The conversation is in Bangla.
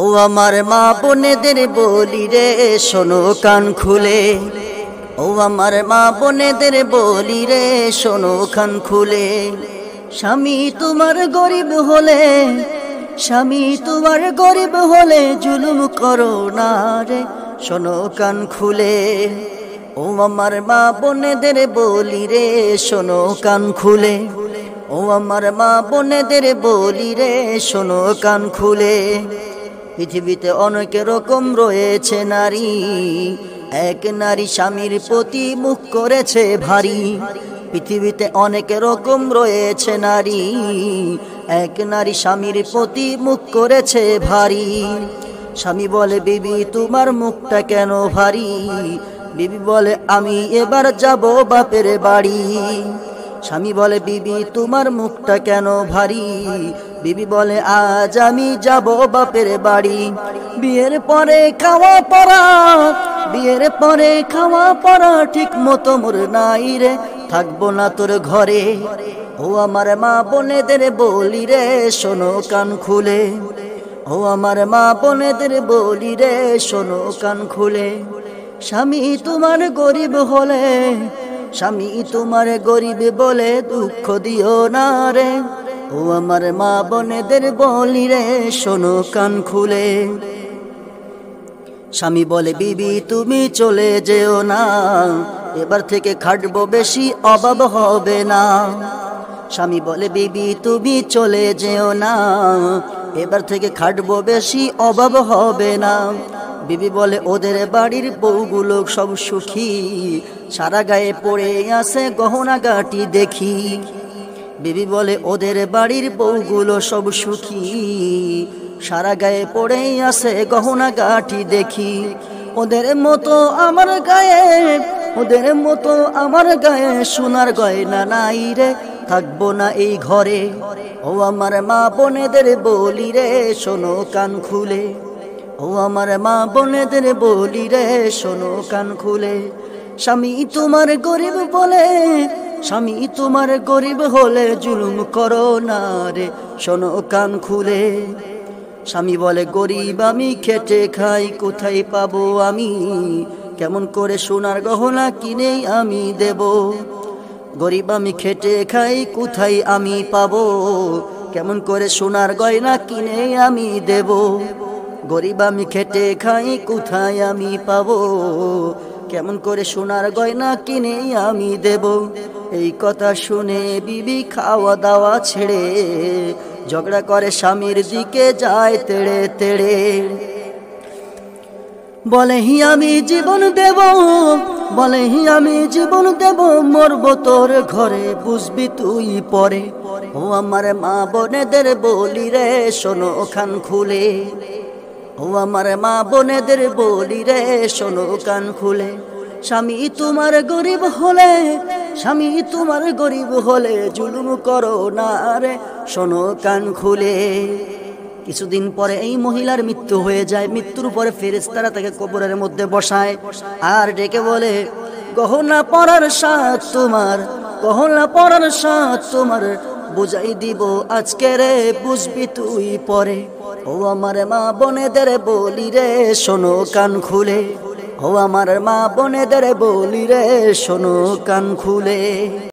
ও আমার মা বোনেদের বলি রে শোনো কান খুলে। ও আমার মা বোনেদের বলি রে শোনো কান খুলে। স্বামী তোমার গরিব হলে, স্বামী তোমার গরিব হলে জুলুম করো না রে শোনো কান খুলে। ও আমার মা বোনেদের বলি রে শোনো কান খুলে। ও আমার মা বোনেদের বলি রে শোনো কান খুলে। পৃথিবীতে অনেক রকম রয়েছে নারী, এক নারী স্বামীর প্রতি মুখ করেছে ভারী। পৃথিবীতে অনেক রকম রয়েছে নারী, এক নারী স্বামীর প্রতি মুখ করেছে ভারী। স্বামী বলে বিবি তোমার মুখটা কেন ভারী, বিবি বলে আমি এবার যাব বাপের বাড়ি। স্বামী বলে বিবি তোমার মুখটা কেন ভারী, বিবি বলে আজ আমি যাব বাপের বাড়ি। বিয়ের পরে খাওয়া পড়া, বিয়ের পরে খাওয়া পড়া ঠিক মতো মোর নাই রে, থাকবো না তোর ঘরে। ও আমার মা বোনেদের বলি রে শোনো কান খুলে। ও আমার মা বোনেদের বলি রে শোনো কান খুলে। স্বামী তোমার গরিব হলে, স্বামী তোমার গরিব বলে দুঃখ দিও না রে। ও আমার মা বোনেদের বলি রে শোনো কান খুলে। স্বামী বলে বিবি তুমি চলে যেও না, এবার থেকে খাটবো বেশি অভাব হবে না। স্বামী বলে বিবি তুমি চলে যেও না, এবার থেকে খাটবো বেশি অভাব হবে না। বিবি বলে ওদের বাড়ির বউগুলো সব সুখী, সারা গায়ে পড়ে আছে গহনা গাটি দেখি। বিবি বলে ওদের বাড়ির বউগুলো সব সুখী, সারা গায়ে পড়ে আছে গহনা গাটি দেখি। ওদের মতো আমার গায়ে, ওদের মতো আমার গায়ে সোনার গয়না নাই রে, থাকবো না এই ঘরে। ও আমার মা বোনেদের বলি রে শোনো কান খুলে। ও আমার মা বোনেদের বলি রে শোনো কান খুলে। স্বামী তোমার গরিব বলে, স্বামী তোমার গরিব হলে জুলুম করো না রে শোনো কান খুলে। স্বামী বলে গরিব আমি খেটে খাই কোথায় পাবো আমি, কেমন করে সোনার গহনা কিনে আমি দেব। গরিব আমি খেটে খাই কোথায় আমি পাবো, কেমন করে সোনার গয়না কিনে আমি দেব। গরিব আমি খেটে খাই কোথায় আমি পাবো, কেমন করে সোনার গয়না কিনে আমি দেব। এই কথা শুনে বিবি খাওয়া দাওয়া ছেড়ে ঝগড়া করে স্বামীর দিকে যায় তেড়ে তেড়ে। বলে হি আমি জীবন দেব, বলে হি আমি জীবন দেব, মরব তোর ঘরে বুঝবি তুই পরে। ও আমার মা বোনেদের বলি রে শোনো কান খুলে। ও আমার মা বোনেদের বলি রে শোনো কান খুলে। স্বামী তোমার গরিব হলে, স্বামী তোমার গরিব হলে জুলুম করো না রে শোনো কান খুলে। কিছুদিন পরে এই মহিলার মৃত্যু হয়ে যায়। মৃত্যুর পরে ফেরেশতারা তাকে কবরের মধ্যে বসায় আর ডেকে বলে গহনা পরার সাথ তোমার, গহনা পরার সাথ তোমার বুঝাই দিব আজকে রে বুঝবি তুই পরে। ও আমার মা বোনেদের বলি রে শোনো কান খুলে। ও আমার মা বোনেদের বলি রে শোনো কান খুলে।